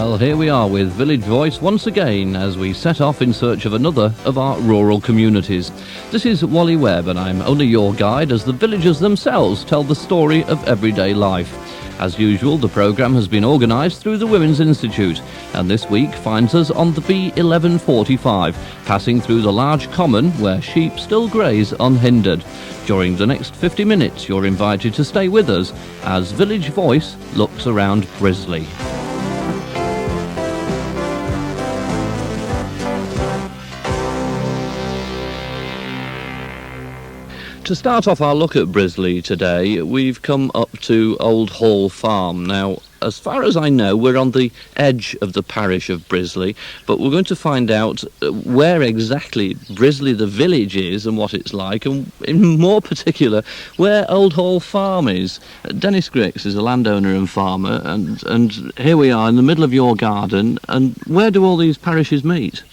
Well, here we are with Village Voice once again as we set off in search of another of our rural communities. This is Wally Webb and I'm only your guide as the villagers themselves tell the story of everyday life. As usual, the programme has been organised through the Women's Institute, and this week finds us on the B1145, passing through the large common where sheep still graze unhindered. During the next 50 minutes, you're invited to stay with us as Village Voice looks around Brisley. To start off our look at Brisley today, we've come up to Old Hall Farm. Now, as far as I know, we're on the edge of the parish of Brisley, but we're going to find out where exactly Brisley the village is and what it's like, and in more particular, where Old Hall Farm is. Dennis Grix is a landowner and farmer, and here we are in the middle of your garden, and where do all these parishes meet?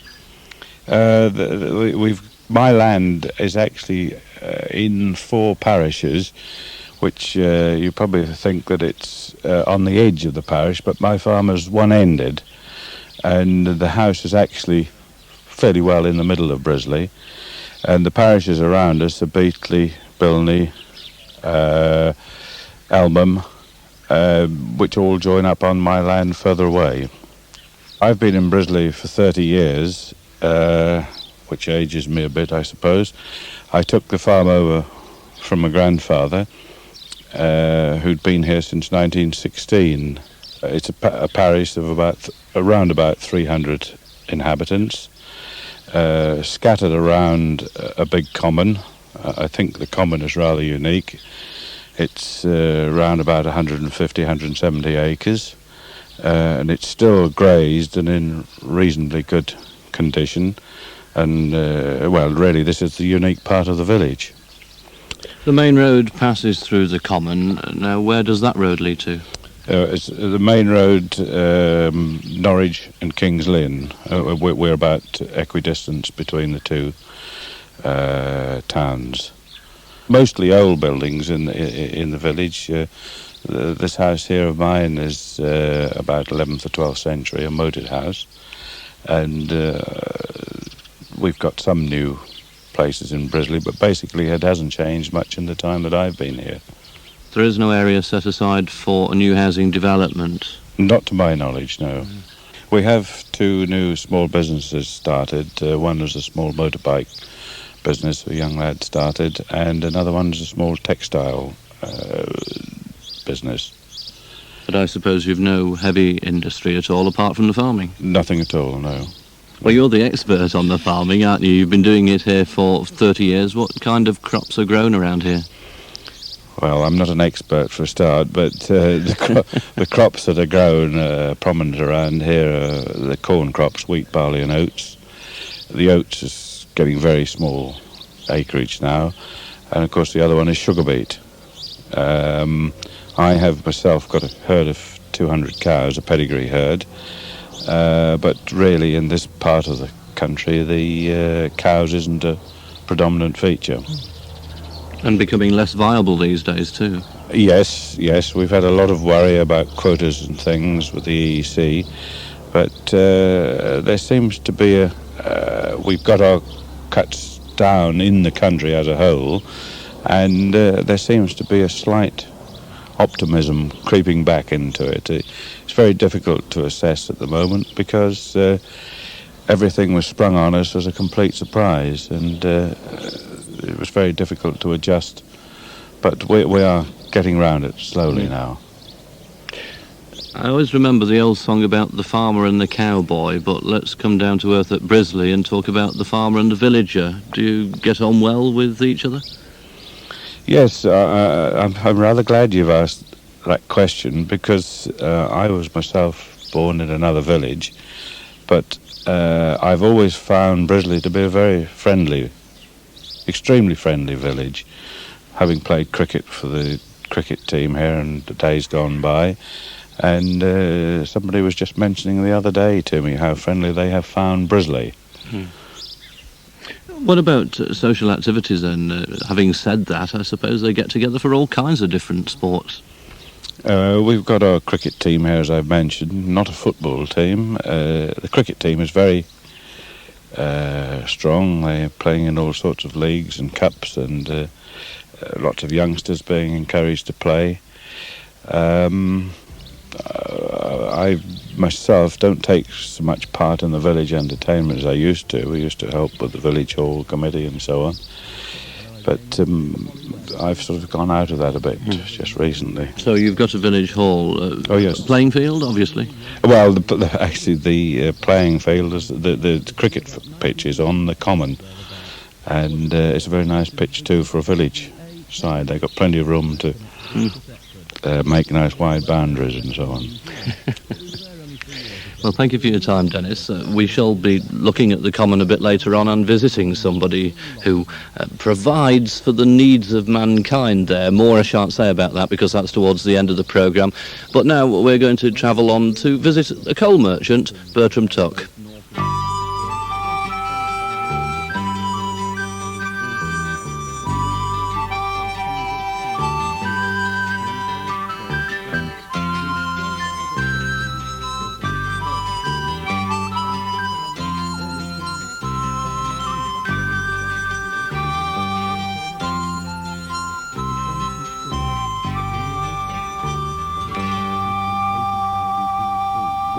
My land is actually in 4 parishes, which you probably think that it's on the edge of the parish, but my farm is one-ended, and the house is actually fairly well in the middle of Brisley, and the parishes around us are Beatley, Bilney, Elmham, which all join up on my land further away. I've been in Brisley for 30 years, which ages me a bit, I suppose. I took the farm over from my grandfather, who'd been here since 1916. It's a parish of around about 300 inhabitants, scattered around a big common. I think the common is rather unique. It's around about 150, 170 acres, and it's still grazed and in reasonably good condition. And, well, really, this is the unique part of the village. The main road passes through the common. Now, where does that road lead to? It's the main road, Norwich and King's Lynn. We're about equidistant between the two towns. Mostly old buildings in the village. This house here of mine is about 11th or 12th century, a moated house. And we've got some new places in Brisley, but basically it hasn't changed much in the time that I've been here. There is no area set aside for a new housing development? Not to my knowledge, no. We have 2 new small businesses started. One was a small motorbike business a young lad started, and another one is a small textile business. But I suppose you've no heavy industry at all apart from the farming? Nothing at all, no. Well, you're the expert on the farming, aren't you? You've been doing it here for 30 years. What kind of crops are grown around here? Well, I'm not an expert for a start, but the crops that are grown prominent around here are the corn crops, wheat, barley and oats. The oats is getting very small acreage now, and of course the other one is sugar beet. I have myself got a herd of 200 cows, a pedigree herd, but really in this part of the country the cows isn't a predominant feature. And becoming less viable these days too. Yes, we've had a lot of worry about quotas and things with the EEC, but there seems to be we've got our cuts down in the country as a whole, and there seems to be a slight optimism creeping back into it. It's very difficult to assess at the moment because everything was sprung on us as a complete surprise, and it was very difficult to adjust. But we are getting round it slowly now. I always remember the old song about the farmer and the cowboy, but let's come down to earth at Brisley and talk about the farmer and the villager. Do you get on well with each other? Yes, I'm rather glad you've asked that question because I was myself born in another village, but I've always found Brisley to be a very friendly, extremely friendly village, having played cricket for the cricket team here in the days gone by, and somebody was just mentioning the other day to me how friendly they have found Brisley. What about social activities then? Having said that, I suppose they get together for all kinds of different sports. We've got our cricket team here, as I've mentioned, not a football team. The cricket team is very strong. They're playing in all sorts of leagues and cups, and lots of youngsters being encouraged to play. I myself don't take so much part in the village entertainment as I used to. We used to help with the village hall committee and so on. But I've sort of gone out of that a bit just recently. So you've got a village hall. Oh, yes. Playing field, obviously. Well, actually, the playing field is the cricket pitch is on the common, and it's a very nice pitch too for a village side. They've got plenty of room to make nice wide boundaries and so on. Well, thank you for your time, Dennis. We shall be looking at the common a bit later on and visiting somebody who provides for the needs of mankind there. More I shan't say about that because that's towards the end of the programme. But now we're going to travel on to visit a coal merchant, Bertram Tuck.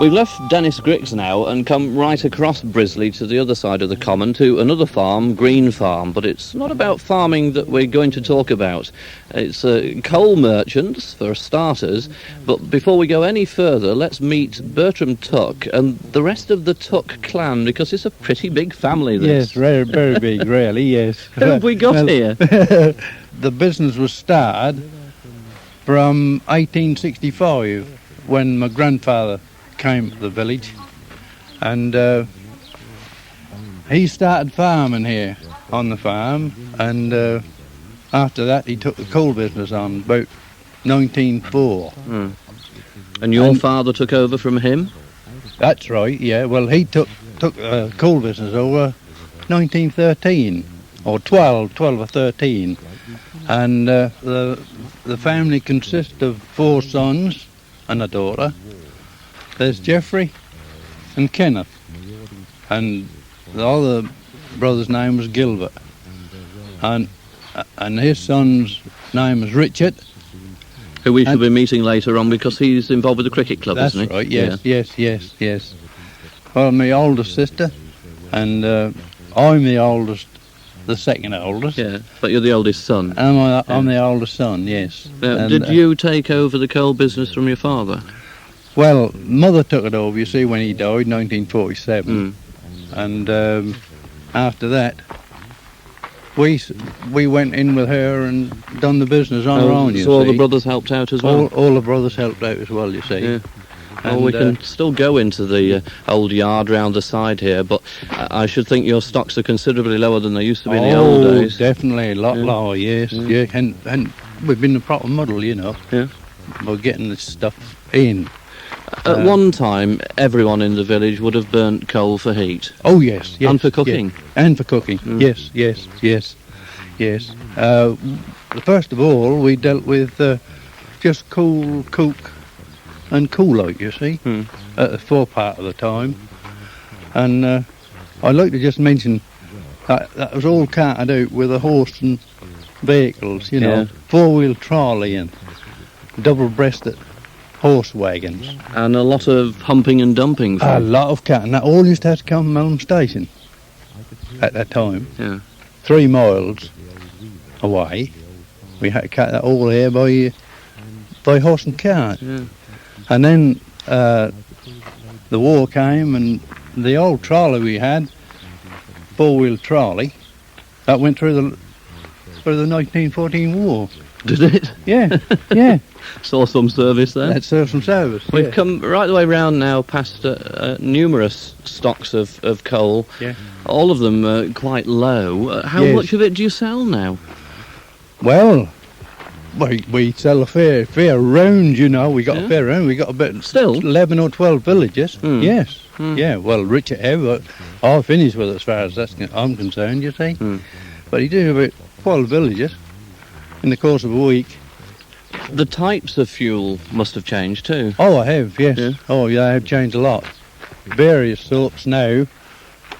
We've left Dennis Griggs now and come right across Brisley to the other side of the common to another farm, Green Farm, but it's not about farming that we're going to talk about. It's coal merchants, for starters, but before we go any further, let's meet Bertram Tuck and the rest of the Tuck clan, because it's a pretty big family, this. Yes, very, very big, really, yes. Who have we got here? The business was started from 1865, when my grandfather came to the village, and he started farming here on the farm, and after that he took the coal business on about 1904. And your father took over from him? That's right, yeah. Well, he took the coal business over 1913 or 12 or 13, and the family consists of 4 sons and a daughter. There's Geoffrey and Kenneth, and the other brother's name was Gilbert, and his son's name is Richard. Who we shall be meeting later on because he's involved with the cricket club, That's isn't he? right, yes, yes. Well, my oldest sister, and I'm the oldest, the second oldest. Yeah, but you're the oldest son. I'm the oldest son, yes. Did you take over the coal business from your father? Well, Mother took it over, you see, when he died, 1947. And after that, we went in with her and done the business on our own, you see. So all the brothers helped out as well? All the brothers helped out as well, you see. Yeah. Well, we can still go into the old yard round the side here, but I should think your stocks are considerably lower than they used to be in the old days. Definitely, a lot lower, yes. Yeah. And we've been a proper muddle, you know. Yeah. We're getting this stuff in. At one time, everyone in the village would have burnt coal for heat. Oh, yes. And for cooking. Yes. And for cooking, yes. First of all, we dealt with just cool, cook and cool out, you see, at the fore part of the time. And I'd like to just mention that was all carted out with a horse and vehicles, you know, 4-wheel trolley and double-breasted horse wagons. And a lot of humping and dumping. A lot of carting. That all used to have to come from Elm Station at that time. Yeah. 3 miles away. We had to cut that all here by horse and cart. Yeah. And then the war came, and the old trolley we had, 4-wheel trolley, that went through the 1914 war. Did it? Yeah. Saw some service there. That served some service. We've come right the way round now past numerous stocks of coal. Yeah. All of them quite low. How much of it do you sell now? Well, we sell a fair round, you know. We got a fair round. We got about Still? 11 or 12 villages. Yes. Yeah. Well, Richard Ever, I'll finish with it as far as I'm concerned, you see. But he did about 12 villages in the course of a week. The types of fuel must have changed too. Oh, I have, yes. Yeah. Oh, yeah, I have changed a lot. Various sorts now.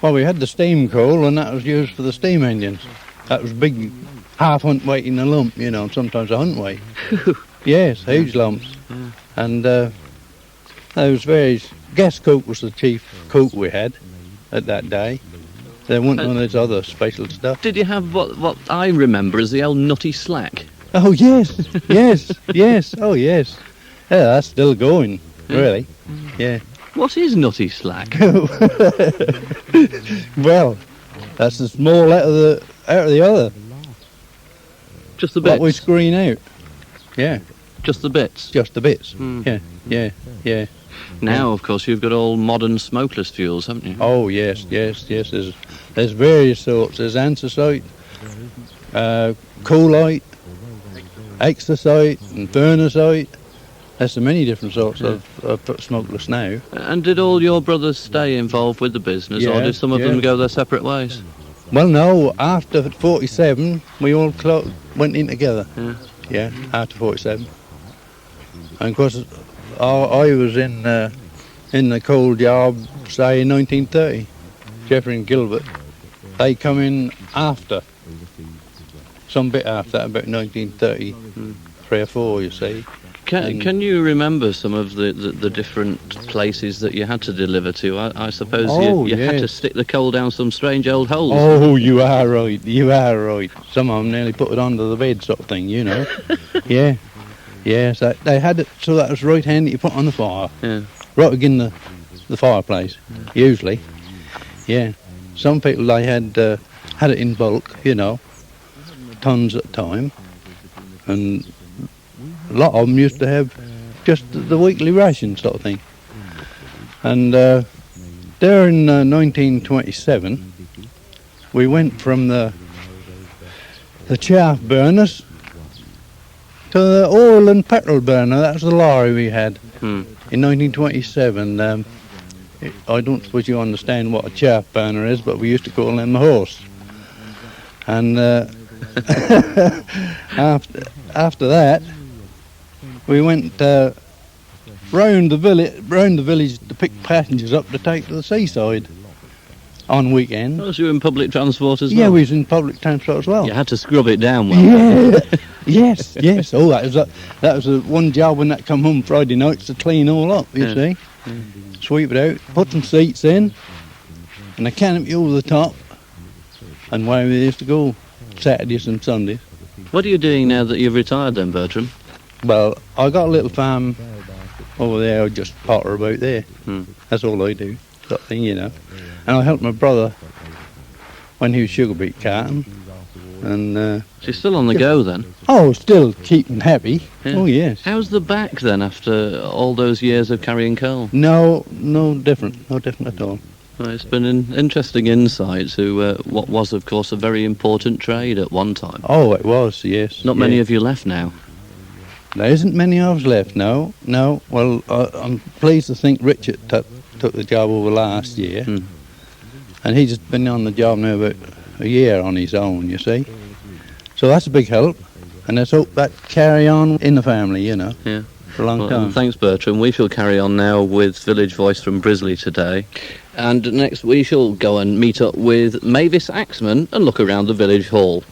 Well, we had the steam coal, and that was used for the steam engines. That was big, half hundredweight in a lump, you know, sometimes a hundredweight. Yes, huge lumps. Yeah. And there was various... Gas coke was the chief coke we had at that day. There wasn't none of this other special stuff. Did you have what I remember as the old nutty slack? Oh, yes, yes, oh, yes. Yeah, that's still going, really. Yeah. What is nutty slack? Well, that's the small out of the other. Just the bits? What we screen out. Yeah, Just the bits? just the bits. Mm. Yeah. Now, of course, you've got all modern smokeless fuels, haven't you? Oh, yes. There's various sorts. There's anthracite, coolite, exercite, and burnasite. There's so many different sorts of smokeless now. And did all your brothers stay involved with the business, or Yeah, did some of them go their separate ways? Well, no, after 47, we all went in together. Yeah. Yeah, after 47. And of course, I was in the coal job, say, in 1930. Jeffrey and Gilbert, they come in after, some bit after that, about 1933 or 4, you see. Can you remember some of the different places that you had to deliver to? I suppose you had to yes. stick the coal down some strange old holes. Oh, you are right. Some of them nearly put it under the bed sort of thing, you know. Yeah. Yes, they had it so that was right handy to put on the fire. Yeah. Right again the fireplace, usually. Yeah. Some people, they had it in bulk, you know, tons at a time. And a lot of them used to have just the weekly ration sort of thing. And there in 1927, we went from the chaff burners to the oil and petrol burner. That was the lorry we had in 1927. I don't suppose you understand what a chaff burner is, but we used to call them the horse. And after that, we went round the village to pick passengers up to take to the seaside on weekends. Was you in public transport as well? Yeah, we was in public transport as well. You had to scrub it down well. Yeah. yes. Oh, that was one job when that come home Friday nights to clean all up. You see, sweep it out, put some seats in, and a canopy over the top, and away we used to go Saturdays and Sundays. What are you doing now that you've retired then, Bertram? Well, I got a little farm over there. I just potter about there. That's all I do, sort of thing, you know. And I helped my brother when he was sugar beet carting. And So you're still on the go then? oh, still keeping happy. Yeah. Oh yes. How's the back then after all those years of carrying coal? No different at all. Well, it's been an interesting insight to what was, of course, a very important trade at one time. Oh, it was, yes. Not many of you left now. There isn't many of us left, no. Well, I'm pleased to think Richard took the job over last year. And he's been on the job now about a year on his own, you see. So that's a big help. And let's hope that carry on in the family, you know, Yeah. for a long time. Thanks, Bertram. We shall carry on now with Village Voice from Brisley today. And next we shall go and meet up with Mavis Axman and look around the village hall.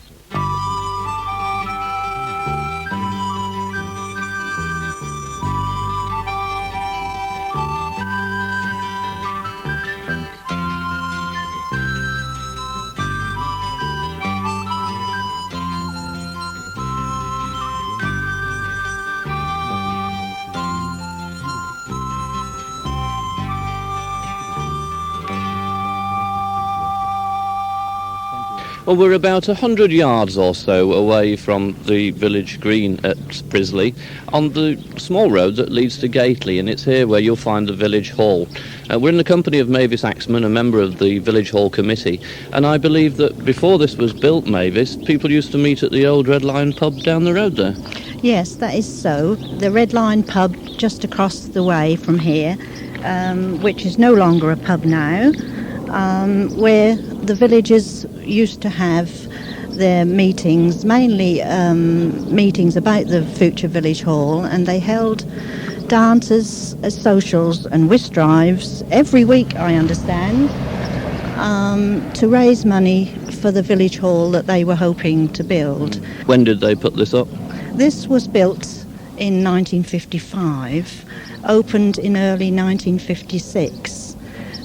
Well, we're about 100 yards or so away from the village green at Brisley on the small road that leads to Gately, and it's here where you'll find the village hall. We're in the company of Mavis Axman, a member of the village hall committee, and I believe that before this was built, Mavis, people used to meet at the old Red Lion pub down the road there. Yes, that is so. The Red Lion pub just across the way from here, which is no longer a pub now, where the villagers used to have their meetings, mainly meetings about the future village hall, and they held dances, socials and whist drives every week, I understand, to raise money for the village hall that they were hoping to build. When did they put this up? This was built in 1955, opened in early 1956.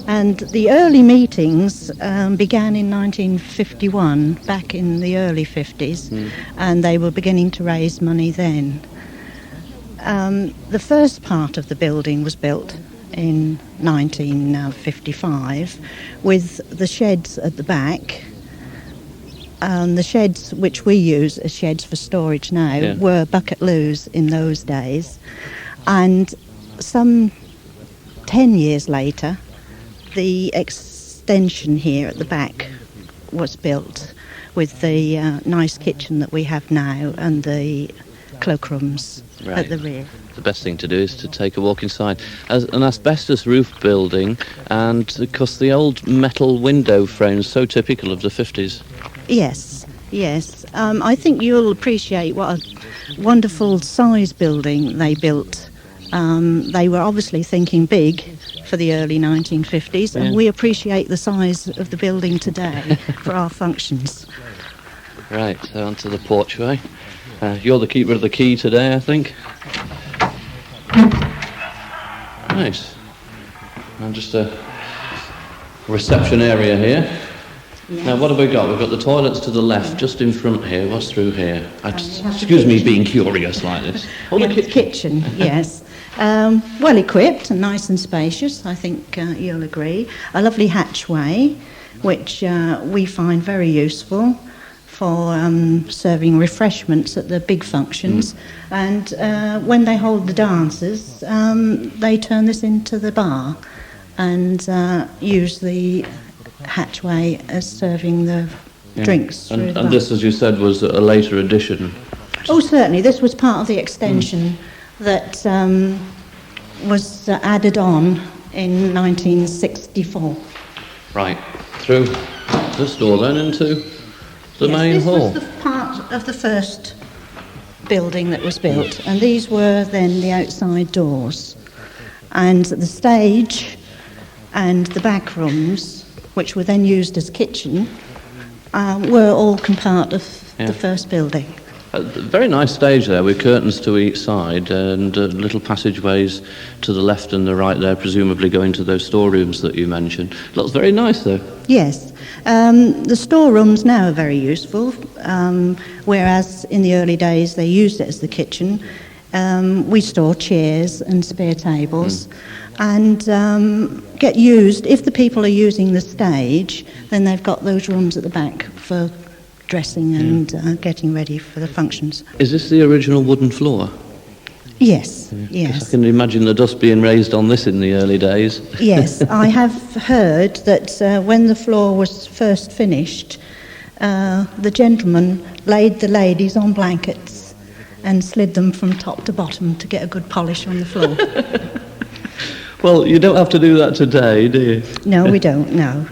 And the early meetings began in 1951, back in the early 50s, and they were beginning to raise money then. The first part of the building was built in 1955 with the sheds at the back. The sheds which we use as sheds for storage now were bucket loos in those days. And some 10 years later, the extension here at the back was built with the nice kitchen that we have now and the cloakrooms at the rear. The best thing to do is to take a walk inside. As an asbestos roof building, and of course the old metal window frames, so typical of the 50s. Yes. I think you'll appreciate what a wonderful size building they built. They were obviously thinking big for the early 1950s, and we appreciate the size of the building today for our functions. Right, so onto the porchway. You're the keeper of the key today, I think. Nice. And just a reception area here. Yes. Now, what have we got? We've got the toilets to the left, just in front here. What's through here? Excuse me being curious like this. Oh, the kitchen. Yes. Well equipped and nice and spacious, I think you'll agree. A lovely hatchway, which we find very useful for serving refreshments at the big functions. And when they hold the dances, they turn this into the bar and use the hatchway as serving the drinks. And this, as you said, was a later addition. Oh, certainly. This was part of the extension that was added on in 1964. Right. Through this door then into the main hall. This was the part of the first building that was built, and these were then the outside doors. And the stage and the back rooms, which were then used as kitchen, were all part of the first building. A very nice stage there with curtains to each side and little passageways to the left and the right there, presumably going to those storerooms that you mentioned. Looks very nice though. Yes. The storerooms now are very useful, whereas in the early days they used it as the kitchen. We store chairs and spare tables and get used. If the people are using the stage, then they've got those rooms at the back for dressing and getting ready for the functions. Is this the original wooden floor? Yes, I can imagine the dust being raised on this in the early days. Yes, I have heard that when the floor was first finished, the gentleman laid the ladies on blankets and slid them from top to bottom to get a good polish on the floor. Well, you don't have to do that today, do you? No, we don't, no.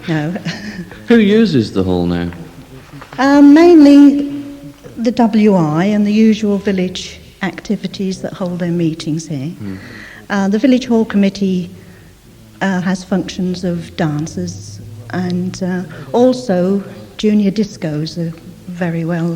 Who uses the hall now? Mainly the WI and the usual village activities that hold their meetings here. The village hall committee has functions of dances, and also junior discos are very well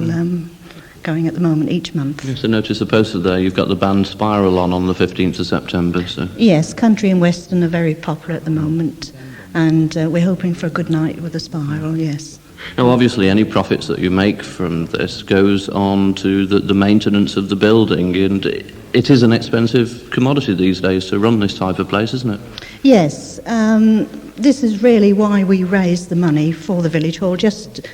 going at the moment each month. Yes, I notice a poster there. You've got the band Spiral on the 15th of September. So. Yes, country and western are very popular at the moment, and we're hoping for a good night with the Spiral, yes. Now, obviously, any profits that you make from this goes on to the maintenance of the building, and it is an expensive commodity these days to run this type of place, isn't it? Yes, this is really why we raise the money for the village hall, just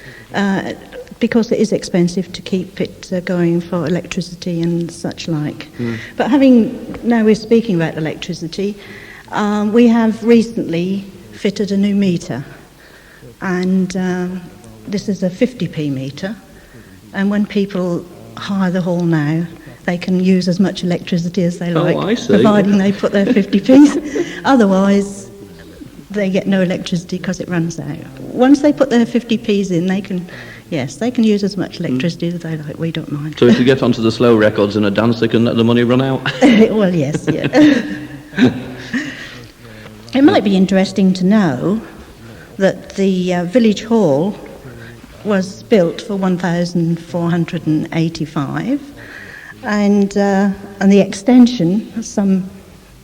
because it is expensive to keep it going for electricity and such like. But now we're speaking about electricity, we have recently fitted a new meter, and this is a 50p meter, and when people hire the hall now, they can use as much electricity as they like, I see. providing they put their 50p's. Otherwise, they get no electricity because it runs out. Once they put their 50p's in, they can Yes, they can use as much electricity as they like. We don't mind. So if you get onto the slow records in a dance, they can let the money run out? Well, yes, yeah. It might be interesting to know that the village hall was built for 1,485, and the extension, some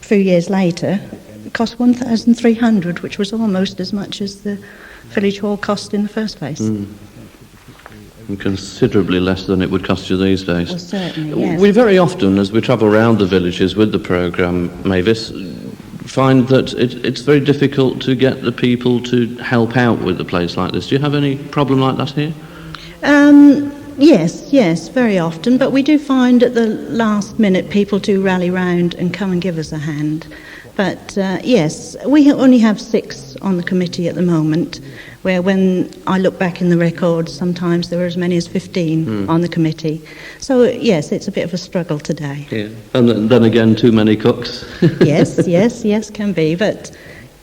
few years later, cost 1,300, which was almost as much as the village hall cost in the first place. And considerably less than it would cost you these days. Well, certainly, yes. We very often, as we travel around the villages with the programme, Mavis, find that it's very difficult to get the people to help out with a place like this. Do you have any problem like that here? Yes, very often. But we do find at the last minute people do rally round and come and give us a hand. But yes, we only have 6 on the committee at the moment, where when I look back in the records, sometimes there were as many as 15 on the committee. So yes, it's a bit of a struggle today. Yeah. And then again, too many cooks. Yes, can be. But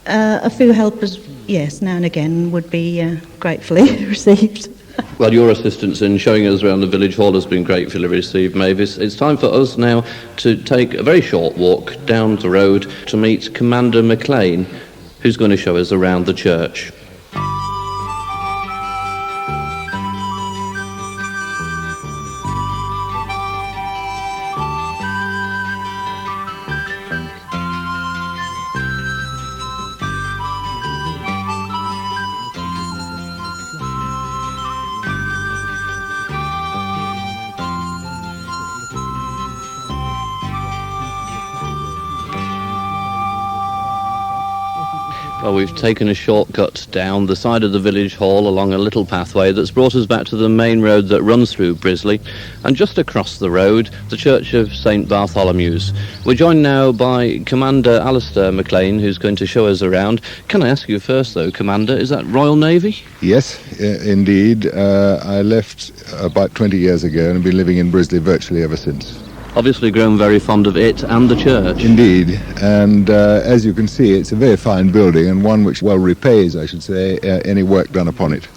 a few helpers, yes, now and again would be gratefully received. Well, your assistance in showing us around the village hall has been gratefully received, Mavis. It's time for us now to take a very short walk down the road to meet Commander McLean, who's going to show us around the church. Well, we've taken a shortcut down the side of the village hall along a little pathway that's brought us back to the main road that runs through Brisley, and just across the road, the Church of St Bartholomew's. We're joined now by Commander Alistair McLean, who's going to show us around. Can I ask you first, though, Commander, is that Royal Navy? Yes, indeed. I left about 20 years ago and have been living in Brisley virtually ever since. Obviously grown very fond of it and the church. Indeed, and as you can see, it's a very fine building and one which well repays, I should say, any work done upon it.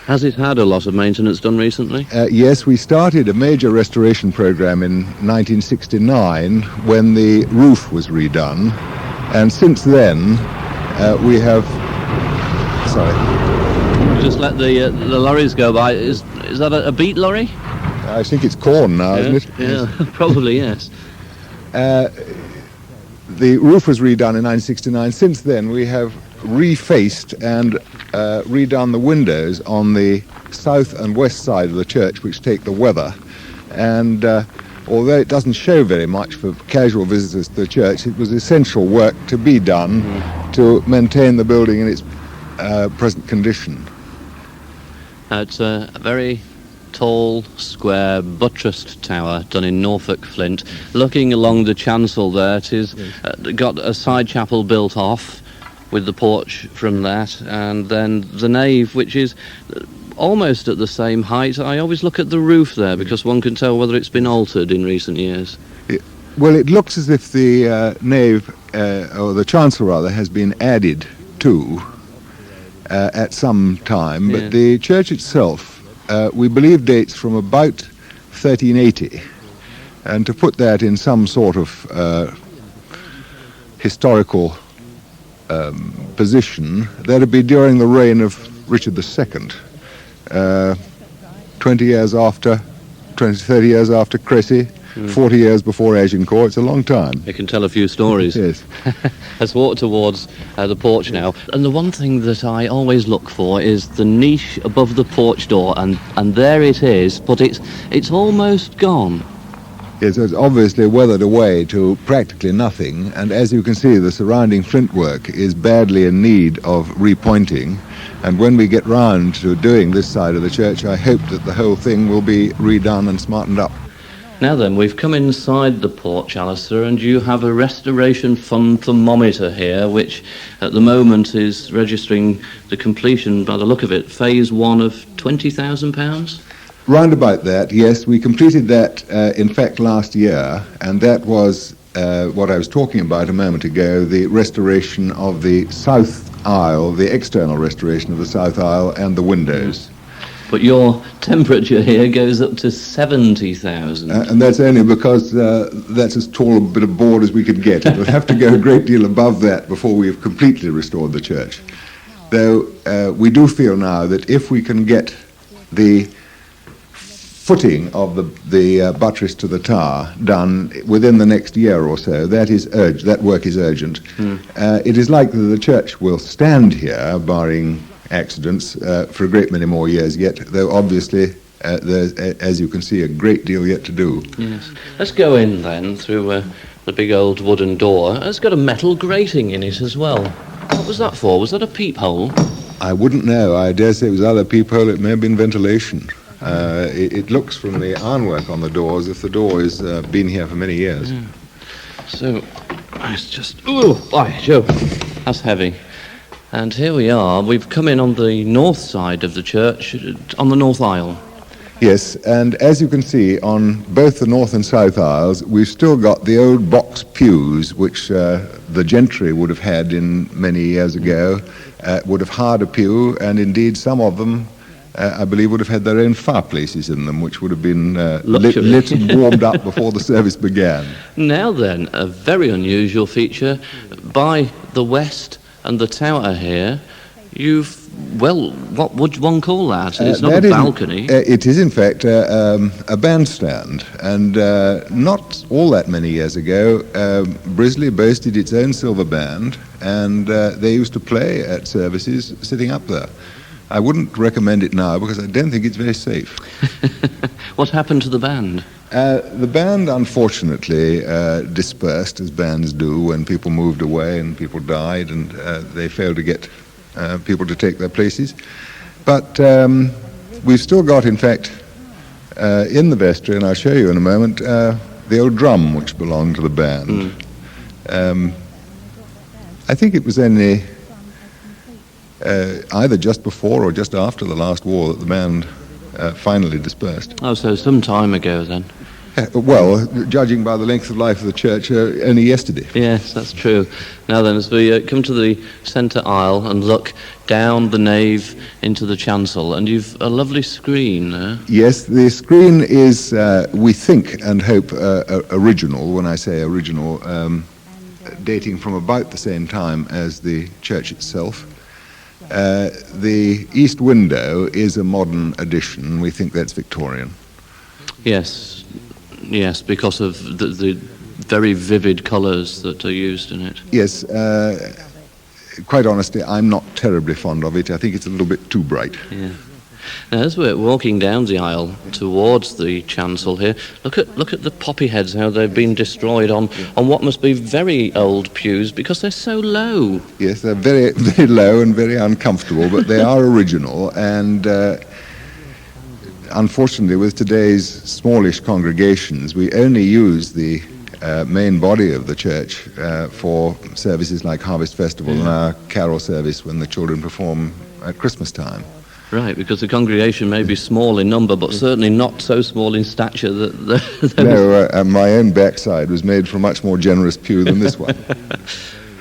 Has it had a lot of maintenance done recently? Yes, we started a major restoration program in 1969 when the roof was redone, and since then we have... Sorry. Just let the lorries go by. Is that a beet lorry? I think it's corn now, isn't it? Yeah, probably, yes. The roof was redone in 1969. Since then, we have refaced and redone the windows on the south and west side of the church, which take the weather. And although it doesn't show very much for casual visitors to the church, it was essential work to be done to maintain the building in its present condition. It's a very tall, square, buttressed tower done in Norfolk flint. Looking along the chancel there, it is got a side chapel built off with the porch from that, and then the nave, which is almost at the same height. I always look at the roof there because one can tell whether it's been altered in recent years. Well, it looks as if the nave, or the chancel rather, has been added to at some time, but the church itself, we believe, dates from about 1380, and to put that in some sort of historical position, that'd be during the reign of Richard II, 30 years after Cressy, 40 years before Agincourt. It's a long time. You can tell a few stories. Yes. Let's walk towards the porch now. And the one thing that I always look for is the niche above the porch door, and there it is, but it's almost gone. Yes, it's obviously weathered away to practically nothing, and as you can see, the surrounding flint work is badly in need of repointing. And when we get round to doing this side of the church, I hope that the whole thing will be redone and smartened up. Now then, we've come inside the porch, Alistair, and you have a restoration fund thermometer here, which at the moment is registering the completion, by the look of it, phase 1 of £20,000? Round about that, yes. We completed that, in fact, last year, and that was what I was talking about a moment ago, the restoration of the south aisle, the external restoration of the south aisle and the windows. But your temperature here goes up to 70,000. And that's only because that's as tall a bit of board as we could get. It would have to go a great deal above that before we've completely restored the church. Though we do feel now that if we can get the footing of the buttress to the tower done within the next year or so, that work is urgent. It is likely the church will stand here, barring accidents, for a great many more years yet, though obviously there's, as you can see, a great deal yet to do. Yes. Let's go in then through the big old wooden door. It's got a metal grating in it as well. What was that for? Was that a peephole? I wouldn't know. I dare say it was either a peephole, it may have been ventilation. It looks from the ironwork on the door as if the door has been here for many years. Yeah. So, it's just... Ooh, by Joe, that's heavy. And here we are. We've come in on the north side of the church, on the north aisle. Yes, and as you can see, on both the north and south aisles, we've still got the old box pews, which the gentry would have had in many years ago, would have hired a pew, and indeed some of them, I believe, would have had their own fireplaces in them, which would have been lit and warmed up before the service began. Now then, a very unusual feature. By the west and the tower here, you've, well, what would one call that? It's not a balcony. It is, in fact, a bandstand. And not all that many years ago, Brisley boasted its own silver band, and they used to play at services sitting up there. I wouldn't recommend it now because I don't think it's very safe. What happened to the band? The band, unfortunately, dispersed, as bands do, when people moved away and people died, and they failed to get people to take their places. But we've still got, in fact, in the vestry, and I'll show you in a moment, the old drum which belonged to the band. I think it was only either just before or just after the last war that the band finally dispersed. Oh, so some time ago then. Well, judging by the length of life of the church, only yesterday. Yes, that's true. Now then, as we come to the centre aisle and look down the nave into the chancel, and you've a lovely screen there. Yes, the screen is, we think and hope, original. When I say original, dating from about the same time as the church itself. The east window is a modern addition. We think that's Victorian. Yes, because of the very vivid colours that are used in it. Yes, quite honestly, I'm not terribly fond of it. I think it's a little bit too bright. Yeah. Now, as we're walking down the aisle towards the chancel here, look at the poppy heads, how they've been destroyed on what must be very old pews because they're so low. Yes, they're very, very low and very uncomfortable, but they are original, and unfortunately with today's smallish congregations, we only use the main body of the church for services like Harvest Festival and our carol service when the children perform at Christmas time. Right, because the congregation may be small in number, but certainly not so small in stature that... No, my own backside was made for a much more generous pew than this one.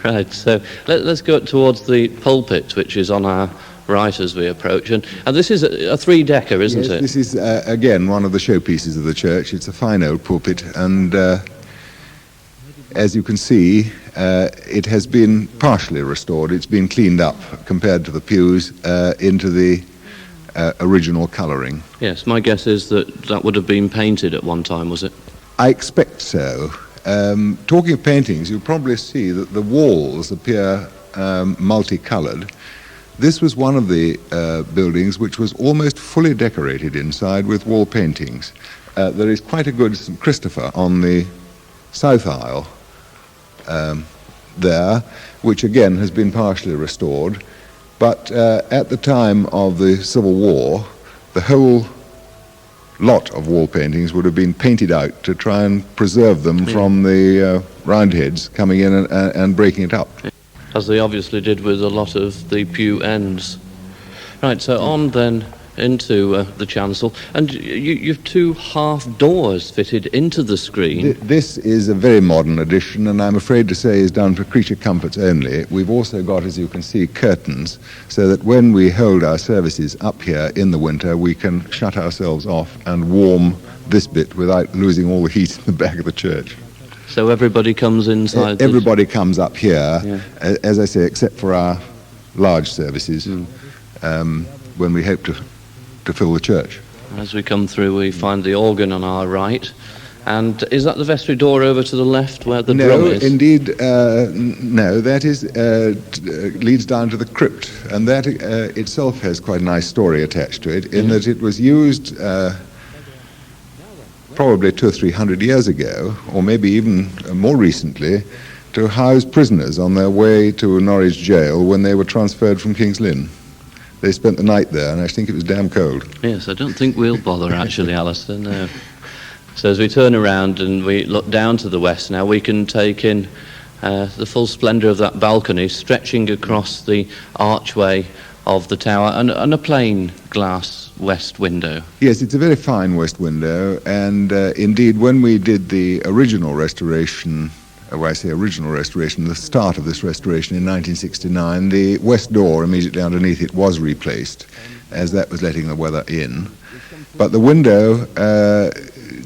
Right, so let's go towards the pulpit, which is on our right as we approach. And this is a three-decker, isn't it? This is, again, one of the showpieces of the church. It's a fine old pulpit, and as you can see, it has been partially restored. It's been cleaned up compared to the pews into the original colouring. Yes, my guess is that would have been painted at one time, was it? I expect so. Talking of paintings, you'll probably see that the walls appear multicoloured. This was one of the buildings which was almost fully decorated inside with wall paintings. There is quite a good St. Christopher on the south aisle there, which again has been partially restored. But at the time of the Civil War, the whole lot of wall paintings would have been painted out to try and preserve them from the Roundheads coming in and breaking it up. As they obviously did with a lot of the pew ends. Right, so on then into the chancel, and you've two half doors fitted into the screen. This is a very modern addition, and I'm afraid to say is done for creature comforts only. We've also got, as you can see, curtains, so that when we hold our services up here in the winter, we can shut ourselves off and warm this bit without losing all the heat in the back of the church. So everybody comes inside? Everybody comes up here, as I say, except for our large services, when we hope to fill the church. As we come through, we find the organ on our right. And is that the vestry door over to the left where the drum is? No, indeed, no. That is leads down to the crypt, and that itself has quite a nice story attached to it, in that it was used probably 200 or 300 years ago, or maybe even more recently, to house prisoners on their way to Norwich jail when they were transferred from King's Lynn. They spent the night there, and I think it was damn cold. Yes, I don't think we'll bother, actually, Alistair, no. So as we turn around and we look down to the west now, we can take in the full splendour of that balcony stretching across the archway of the tower, and a plain glass west window. Yes, it's a very fine west window, and indeed when we did the original restoration, the start of this restoration in 1969, the west door immediately underneath it was replaced, as that was letting the weather in. But the window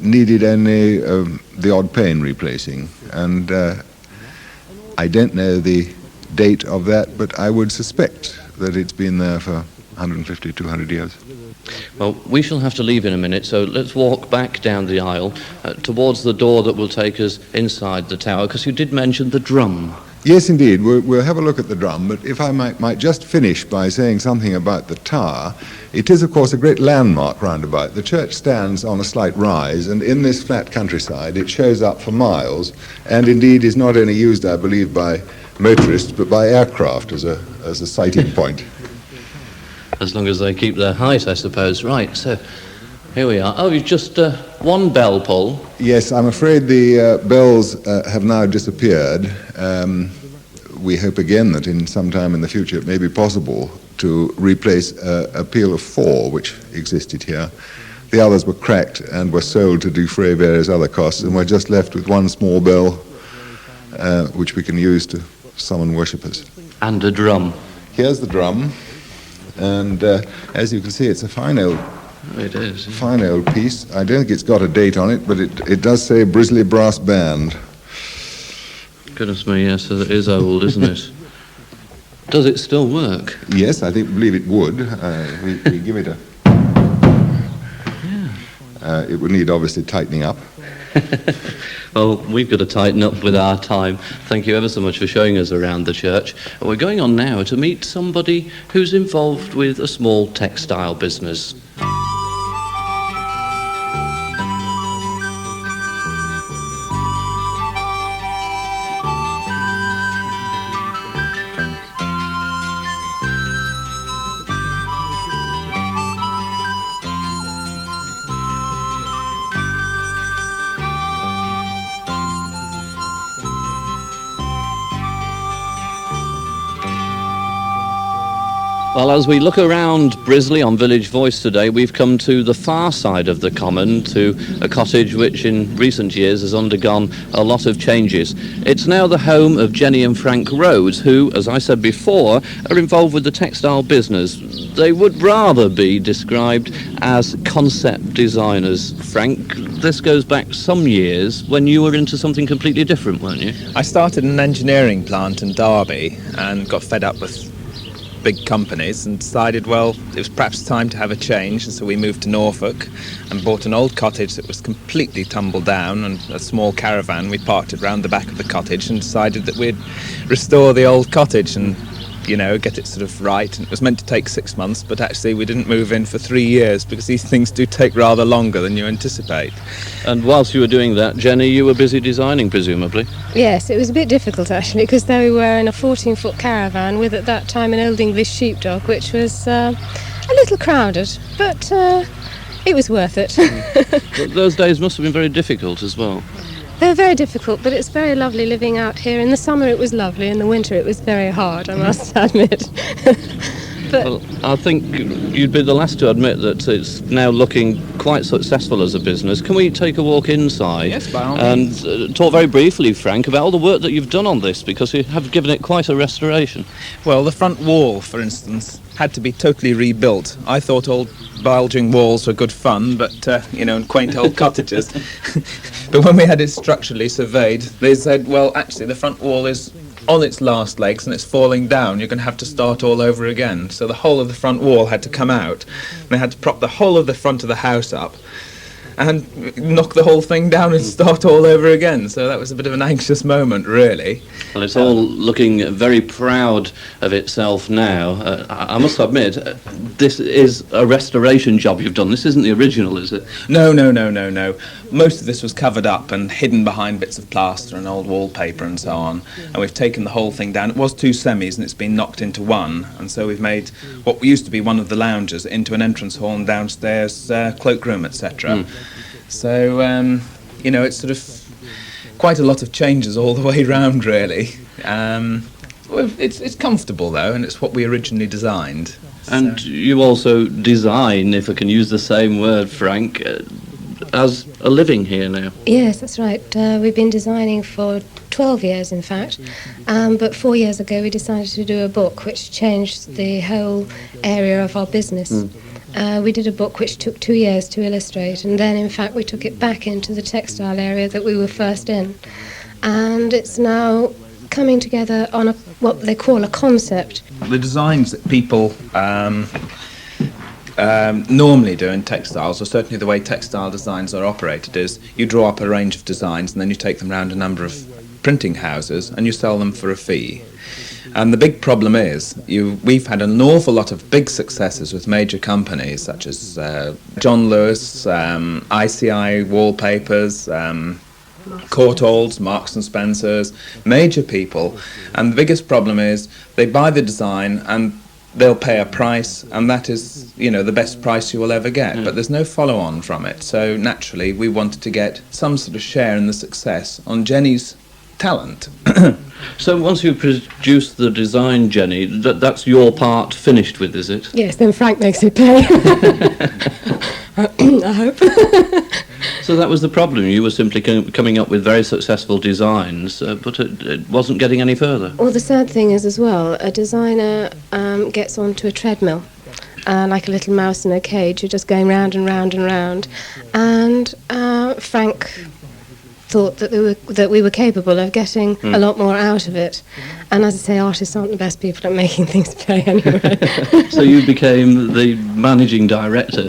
needed only the odd pane replacing, and I don't know the date of that, but I would suspect that it's been there for 150, 200 years. Well, we shall have to leave in a minute, so let's walk back down the aisle towards the door that will take us inside the tower, because you did mention the drum. Yes, indeed. We'll have a look at the drum, but if I might just finish by saying something about the tower. It is, of course, a great landmark roundabout. The church stands on a slight rise, and in this flat countryside it shows up for miles, and indeed is not only used, I believe, by motorists, but by aircraft as a sighting point. As long as they keep their height, I suppose. Right, so here we are. Oh, you've just one bell pull. Yes, I'm afraid the bells have now disappeared. We hope again that in some time in the future it may be possible to replace a peal of 4 which existed here. The others were cracked and were sold to defray various other costs, and we're just left with one small bell which we can use to summon worshippers. And a drum. Here's the drum, and as you can see, it's a fine old fine old piece. I don't think it's got a date on it, but it does say Brisley Brass Band. Goodness me, yes, it is old, isn't it? Does it still work? Yes, I believe it would. We give it a... Yeah. It would need, obviously, tightening up. Well, we've got to tighten up with our time. Thank you ever so much for showing us around the church. We're going on now to meet somebody who's involved with a small textile business. Well, as we look around Brisley on Village Voice today, we've come to the far side of the common, to a cottage which in recent years has undergone a lot of changes. It's now the home of Jenny and Frank Rhodes, who, as I said before, are involved with the textile business. They would rather be described as concept designers. Frank, this goes back some years when you were into something completely different, weren't you? I started an engineering plant in Derby and got fed up with big companies and decided, well, it was perhaps time to have a change, and so we moved to Norfolk and bought an old cottage that was completely tumbled down, and a small caravan. We parked it round the back of the cottage and decided that we'd restore the old cottage and, you know, get it sort of right. And it was meant to take 6 months, but actually we didn't move in for 3 years, because these things do take rather longer than you anticipate. And whilst you were doing that, Jenny, you were busy designing, presumably? Yes, it was a bit difficult actually, because though we were in a 14-foot caravan with at that time an Old English sheepdog, which was a little crowded, but it was worth it. But those days must have been very difficult as well. They're very difficult, but it's very lovely living out here. In the summer it was lovely, in the winter it was very hard, I must admit. But Well, I think you'd be the last to admit that it's now looking quite successful as a business. Can we take a walk inside? Yes, by all and means. talk very briefly, Frank, about all the work that you've done on this, because you have given it quite a restoration. Well, the front wall, for instance, had to be totally rebuilt. I thought old bulging walls were good fun, but, and quaint old cottages. But when we had it structurally surveyed, they said, well, actually, the front wall is on its last legs and it's falling down. You're going to have to start all over again. So the whole of the front wall had to come out. And they had to prop the whole of the front of the house up and knock the whole thing down and start all over again. So that was a bit of an anxious moment, really. Well, it's all looking very proud of itself now. I must admit, this is a restoration job you've done. This isn't the original, is it? No. Most of this was covered up and hidden behind bits of plaster and old wallpaper and so on. And we've taken the whole thing down. It was 2 semis and it's been knocked into one. And so we've made what used to be one of the lounges into an entrance hall and downstairs cloakroom, etc. So, it's sort of quite a lot of changes all the way round, really. It's comfortable, though, and it's what we originally designed. And you also design, if I can use the same word, Frank, as a living here now. yes, that's right. We've been designing for 12 years, in fact. But 4 years ago, we decided to do a book which changed the whole area of our business. We did a book which took 2 years to illustrate, and then, in fact, we took it back into the textile area that we were first in. And it's now coming together on what they call a concept. The designs that people normally do in textiles, or certainly the way textile designs are operated, is you draw up a range of designs and then you take them around a number of printing houses and you sell them for a fee. And the big problem is, we've had an awful lot of big successes with major companies such as John Lewis, ICI Wallpapers, Courtaulds, Marks and Spencers, major people. And the biggest problem is they buy the design and they'll pay a price, and that is, the best price you will ever get. But there's no follow-on from it. So naturally, we wanted to get some sort of share in the success on Jenny's talent. So once you produce the design, Jenny, that's your part finished with, is it? Yes, then Frank makes it pay. I hope. So that was the problem. You were simply coming up with very successful designs, but it wasn't getting any further. Well, the sad thing is, as well, a designer gets onto a treadmill, like a little mouse in a cage. You're just going round and round and round. And Frank thought that we were capable of getting a lot more out of it. And as I say, artists aren't the best people at making things pay anyway. So you became the managing director.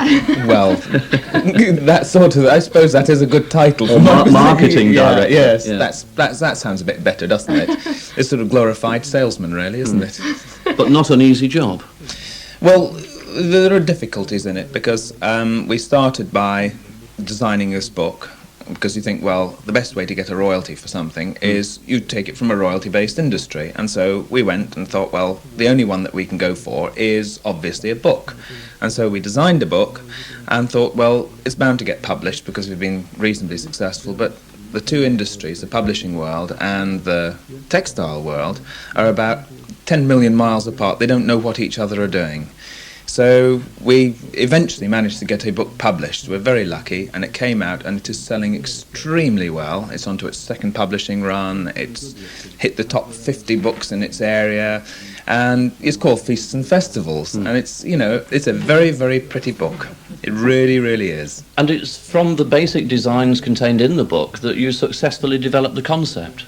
Well, that sort of, I suppose that is a good title. Or marketing director. Yes, Yeah. that sounds a bit better, doesn't it? It's sort of glorified salesman, really, isn't it? But not an easy job. Well, there are difficulties in it because we started by designing this book because you think, well, the best way to get a royalty for something is you take it from a royalty-based industry. And so we went and thought, well, the only one that we can go for is obviously a book. And so we designed a book and thought, well, it's bound to get published because we've been reasonably successful, but the two industries, the publishing world and the textile world, are about 10 million miles apart. They don't know what each other are doing. So we eventually managed to get a book published. We're very lucky, and it came out, and it is selling extremely well. It's onto its second publishing run. It's hit the top 50 books in its area, and it's called Feasts and Festivals. And it's a very, very pretty book. It really, really is. And it's from the basic designs contained in the book that you successfully developed the concept.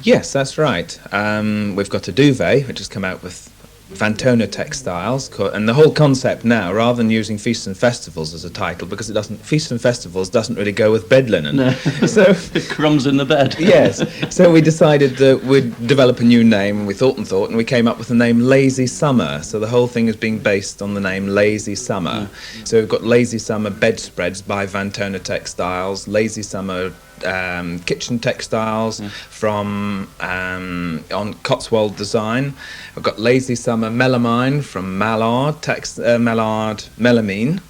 Yes, that's right. We've got a duvet, which has come out with Vantona textiles, and the whole concept now, rather than using Feasts and Festivals as a title, because it doesn't, Feasts and Festivals doesn't really go with bed linen. No. So Crumbs in the bed. yes, so we decided that we'd develop a new name, and we thought, and we came up with the name Lazy Summer. So the whole thing is being based on the name Lazy Summer. So we've got Lazy Summer bedspreads by Vantona Textiles, Lazy Summer kitchen textiles from on Cotswold Design. I've got Lazy Summer melamine from Mallard Melamine,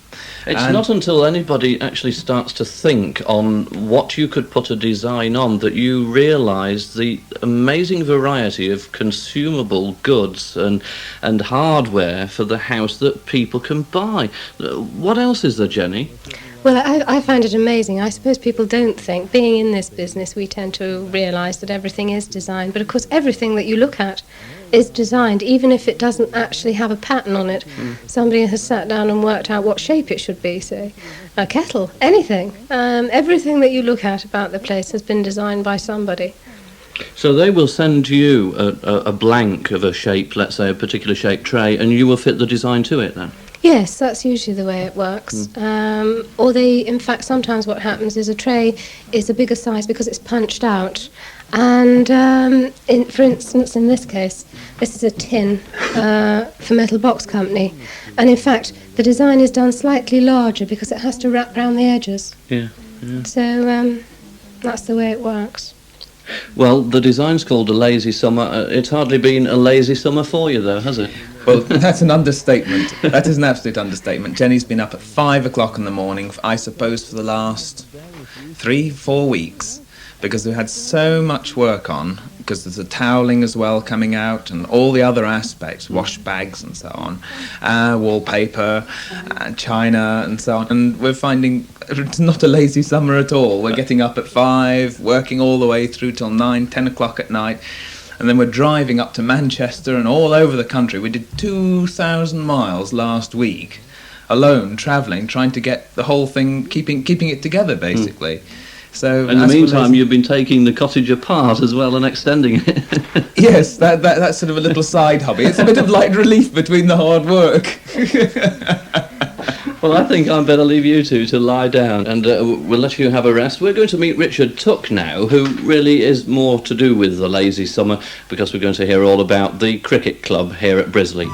It's And- not until anybody actually starts to think on what you could put a design on that you realise the amazing variety of consumable goods and hardware for the house that people can buy. What else is there, Jenny? Well, I find it amazing. I suppose people don't think, being in this business, we tend to realise that everything is designed. But of course, everything that you look at is designed, even if it doesn't actually have a pattern on it. Somebody has sat down and worked out what shape it should be, say, a kettle, anything. Everything that you look at about the place has been designed by somebody. So they will send you a blank of a shape, let's say a particular shaped tray, and you will fit the design to it then? Yes, that's usually the way it works. Or in fact, sometimes what happens is a tray is a bigger size because it's punched out. And for instance, in this case, this is a tin for Metal Box Company. And in fact, the design is done slightly larger because it has to wrap around the edges. Yeah. So that's the way it works. Well, the design's called a lazy summer. It's hardly been a lazy summer for you, though, has it? Well, that's an understatement. That is an absolute understatement. Jenny's been up at 5 o'clock in the morning, I suppose, for the last 3-4 weeks, because we had so much work on, because there's the toweling as well coming out, and all the other aspects, wash bags and so on, wallpaper, china and so on. And we're finding it's not a lazy summer at all. We're getting up at 5, working all the way through till 9, 10 o'clock at night. And then we're driving up to Manchester and all over the country. We did 2,000 miles last week alone, travelling, trying to get the whole thing, keeping it together, basically. So In the meantime, you've been taking the cottage apart as well and extending it. Yes, that's sort of a little side hobby. It's a bit of light relief between the hard work. Well, I think I'd better leave you two to lie down and we'll let you have a rest. We're going to meet Richard Tuck now, who really is more to do with the lazy summer, because we're going to hear all about the cricket club here at Brisley.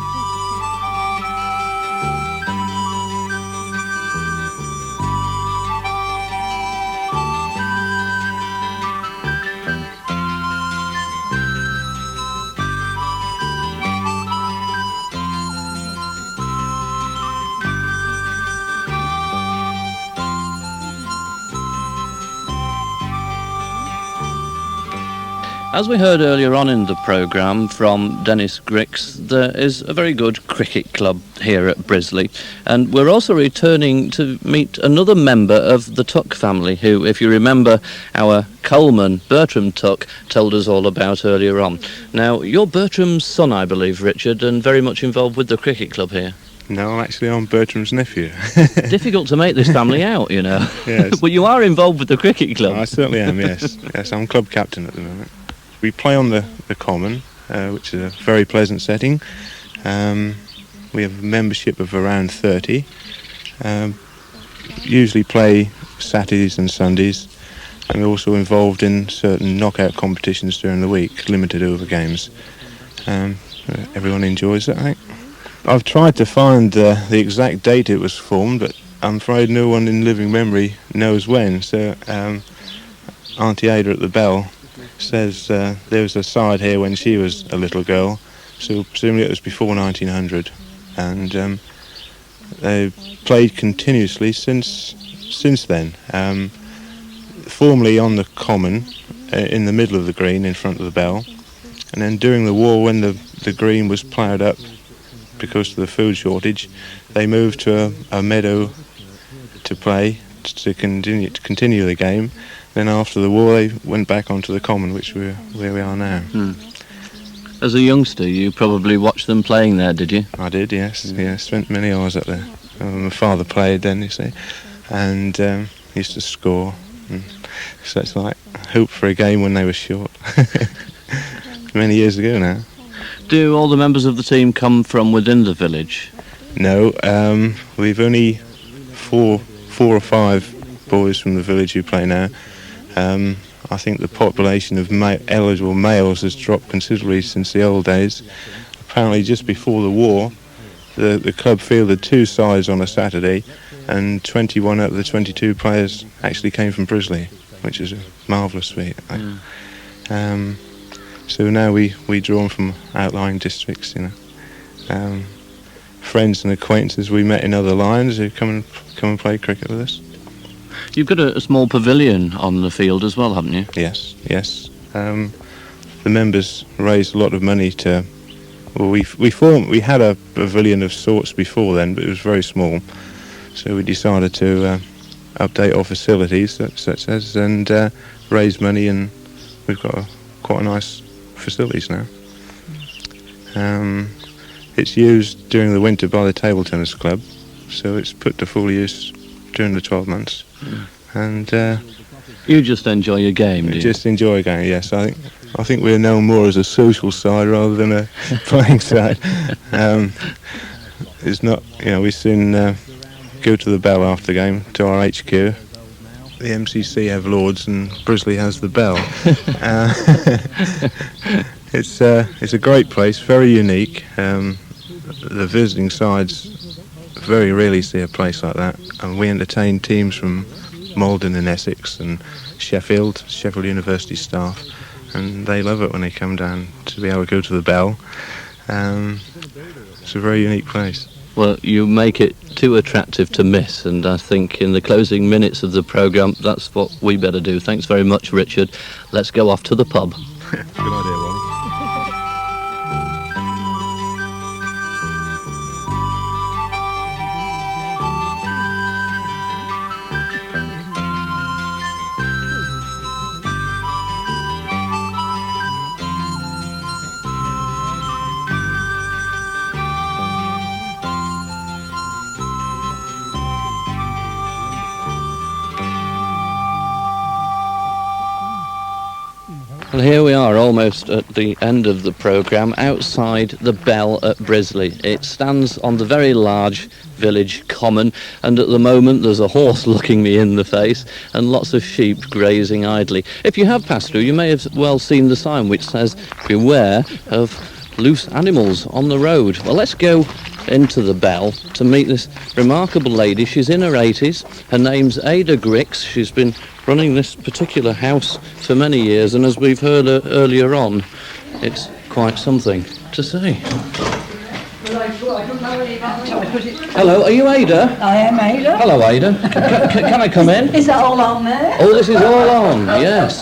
As we heard earlier on in the programme from Dennis Grix, there is a very good cricket club here at Brisley, and we're also returning to meet another member of the Tuck family who, if you remember, our Coleman, Bertram Tuck, told us all about earlier on. Now, you're Bertram's son, I believe, Richard, and very much involved with the cricket club here. No, I'm Bertram's nephew. Difficult to make this family out, you know. Yes. But you are involved with the cricket club. I certainly am, yes. Yes, I'm club captain at the moment. We play on the common, which is a very pleasant setting. We have a membership of around 30. Usually play Saturdays and Sundays, and we're also involved in certain knockout competitions during the week, limited over games. Everyone enjoys it, I think. I've tried to find the exact date it was formed, but I'm afraid no one in living memory knows when. So Auntie Ada at the Bell says there was a side here when she was a little girl, so presumably it was before 1900, and they played continuously since then. Formerly on the common, in the middle of the green in front of the Bell, and then during the war, when the green was ploughed up because of the food shortage, they moved to a meadow to play, to continue the game. Then after the war, they went back onto the common, which we're where we are now. As a youngster, you probably watched them playing there, did you? I did, yes. Yeah, spent many hours up there. My father played then, you see, and used to score. So it's like hope for a game when they were short. Many years ago now. Do all the members of the team come from within the village? No, we've only four or five boys from the village who play now. I think the population of eligible males has dropped considerably since the old days. Apparently just before the war, the club fielded 2 sides on a Saturday, and 21 out of the 22 players actually came from Brisley, which is a marvellous feat. So now we draw them from outlying districts, you know. friends and acquaintances we met in other lines who come and play cricket with us. You've got a small pavilion on the field as well, haven't you? Yes. The members raised a lot of money to. Well, we had a pavilion of sorts before then, but it was very small. So we decided to update our facilities, such as, and raise money, and we've got quite a nice facilities now. It's used during the winter by the table tennis club, so it's put to full use during the 12 months. And you just enjoy your game, do you? Just enjoy a game, yes. I think we're known more as a social side rather than a playing side. It's not, we soon go to the Bell after the game, to our HQ. The MCC have Lords and Brisley has the Bell. It's a great place, very unique. The visiting sides very rarely see a place like that, and we entertain teams from Malden in Essex and Sheffield University staff, and they love it when they come down to be able to go to the Bell. It's a very unique place. Well, you make it too attractive to miss, and I think in the closing minutes of the programme, that's what we better do. Thanks very much, Richard. Let's go off to the pub. Good idea, Wally. Well, here we are, almost at the end of the programme, outside the Bell at Brisley. It stands on the very large village common, and at the moment there's a horse looking me in the face and lots of sheep grazing idly. If you have passed through, you may have well seen the sign which says, "Beware of loose animals on the road." Well, let's go into the Bell to meet this remarkable lady. She's in her 80s. Her name's Ada Grix. She's been running this particular house for many years, and as we've heard earlier on, it's quite something to see. Hello, are you Ada? I am Ada. Hello, Ada. Can I come in? Is that all on there? Oh, this is all on, yes.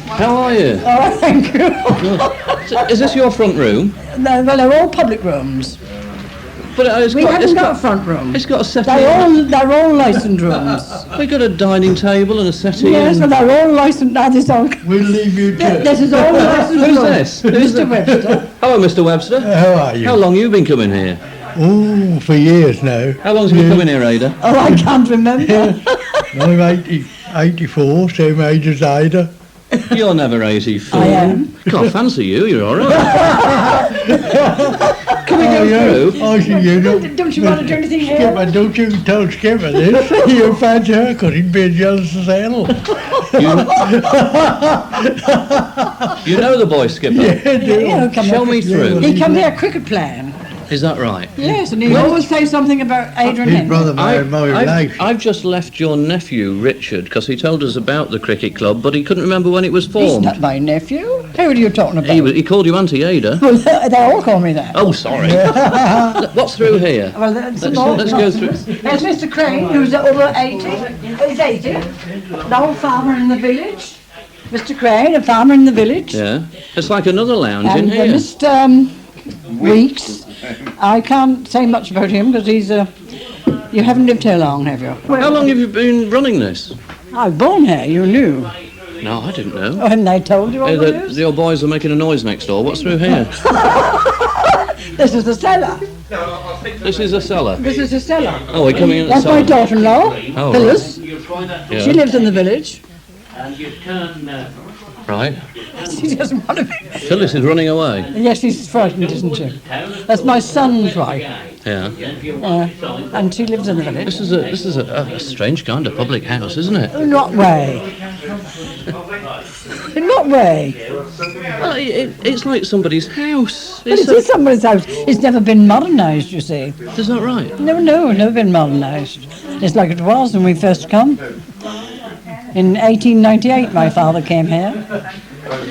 How are you? Oh, thank you. Good. Is this your front room? No, well, they're all public rooms. But We haven't got a front room. It's got a settee. They're all licensed rooms. We've got a dining table and a settee. Yes, and... well, they're all licensed. Now, this all... We'll leave you to This is all licensed Who's rooms. this? Mr. Webster. Hello, Mr. Webster. How are you? How long you been coming here? Oh, for years now. How long's you been coming here, Ada? Oh, I can't remember. I'm 84, same age as Ida. You're never 84. I am. Can't fancy you, you're all right. Can we go through? Oh, so you don't... Don't you want to do anything here? Skipper, don't you tell Skipper this. You fancy her, because he'd be jealous as hell. You know the boy, Skipper? Show me through. He come here cricket playing. Is that right? Yes, and he always say something about Ada and His him. brother married my wife. I've just left your nephew, Richard, because he told us about the cricket club, but he couldn't remember when it was He's formed. not my nephew. Who are you talking about? He called you Auntie Ada. Well, they all call me that. Oh, sorry. What's through here? Well, Let's go through. There's Mr. Crane, who's over 80. He's 80. The old farmer in the village. Mr. Crane, a farmer in the village. Yeah. It's like another lounge in And here. Mr. Weeks, I can't say much about him because he's you haven't lived here long, have you? How long have you been running this? I was born here, you knew. No, I didn't know. Oh, haven't they told you all Hey, the the news? old boys are making a noise next door. What's through here? This is the cellar. This is a cellar. This is the cellar. Oh, we're coming in the That's my cellar. daughter-in-law, Oh, Phyllis. Yeah. She lives in the village. Right. She doesn't want to be. Phyllis is running away. Yes, she's frightened, isn't she? That's my son's wife, Yeah. and she lives in the village. This is a strange kind of public house, isn't it? In what way? In what way? Well, it's like somebody's house. But it is somebody's house. It's never been modernised, you see. Is that right? No, never been modernised. It's like it was when we first come. In 1898, my father came here.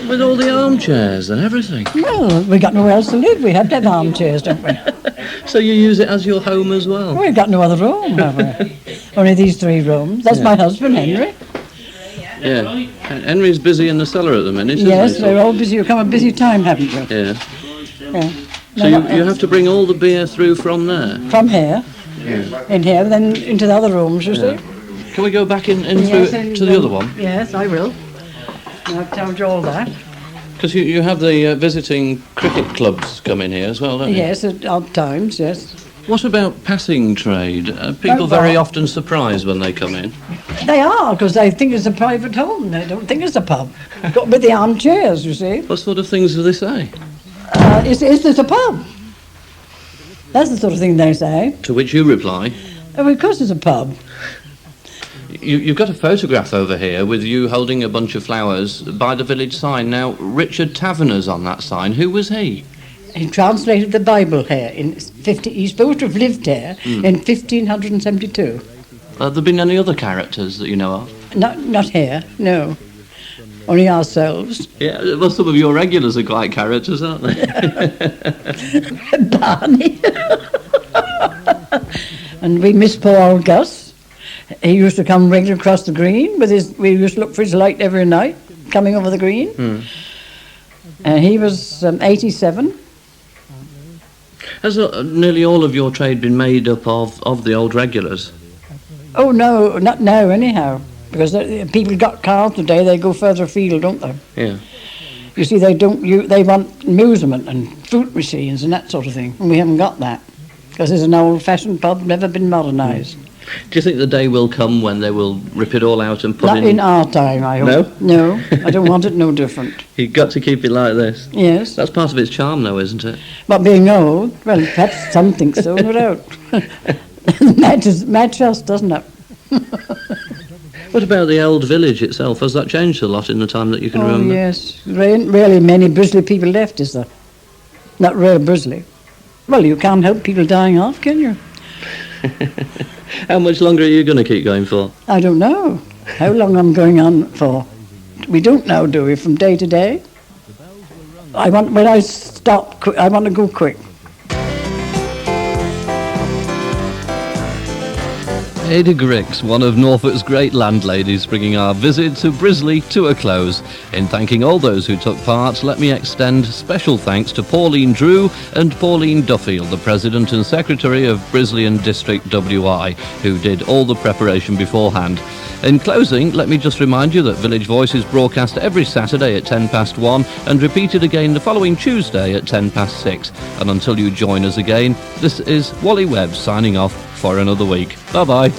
With all the armchairs and everything. Well, we got nowhere else to live. We had to have armchairs, don't we? So you use it as your home as well? We've got no other room, have we? Only these 3 rooms. That's my husband, Henry. Yeah. Henry's busy in the cellar at the minute, isn't Yes, he? we're all busy. You've come a busy time, haven't you? Yeah. Yeah. So you have to bring all the beer through from there? From here, in here, then into the other rooms, you see. Can we go back in Yes, through and, to the other one? Yes, I will. I've told you all that. Because you have the visiting cricket clubs come in here as well, don't you? Yes, at odd times, yes. What about passing trade? Are people very often surprised when they come in? They are, because they think it's a private home. They don't think it's a pub. Got with the armchairs, you see. What sort of things do they say? Is this a pub? That's the sort of thing they say. To which you reply, Oh, of course it's a pub. you've got a photograph over here with you holding a bunch of flowers by the village sign. Now, Richard Taverner's on that sign. Who was he? He translated the Bible here. He's supposed to have lived here in 1572. Have there been any other characters that you know of? Not here, no. Only ourselves. Yeah, well, some of your regulars are quite characters, aren't they? Barney. And we miss poor old Gus. He used to come regularly across the green we used to look for his light every night, coming over the green. And he was 87. Has nearly all of your trade been made up of the old regulars? Oh, no, not now, anyhow. Because people got cars today, they go further afield, don't they? Yeah. You see, they want amusement and fruit machines and that sort of thing. And we haven't got that. Because it's an old-fashioned pub, never been modernised. Do you think the day will come when they will rip it all out and put Not in our time, I hope. No? No, I don't want it no different. You've got to keep it like this. Yes. That's part of its charm, though, isn't it? But being old, well, perhaps some think so, no doubt. Matches, doesn't it? What about the old village itself? Has that changed a lot in the time that you can remember? Yes. There ain't really many Brisley people left, is there? Not real Brisley. Well, you can't help people dying off, can you? How much longer are you going to keep going for? I don't know how long I'm going on for. We don't know, do we, from day to day? When I stop, I want to go quick. Ada Griggs, one of Norfolk's great landladies, bringing our visit to Brisley to a close. In thanking all those who took part, let me extend special thanks to Pauline Drew and Pauline Duffield, the President and Secretary of Brisley and District WI, who did all the preparation beforehand. In closing, let me just remind you that Village Voice is broadcast every Saturday at 1:10 and repeated again the following Tuesday at 6:10. And until you join us again, this is Wally Webb signing off for another week. Bye-bye.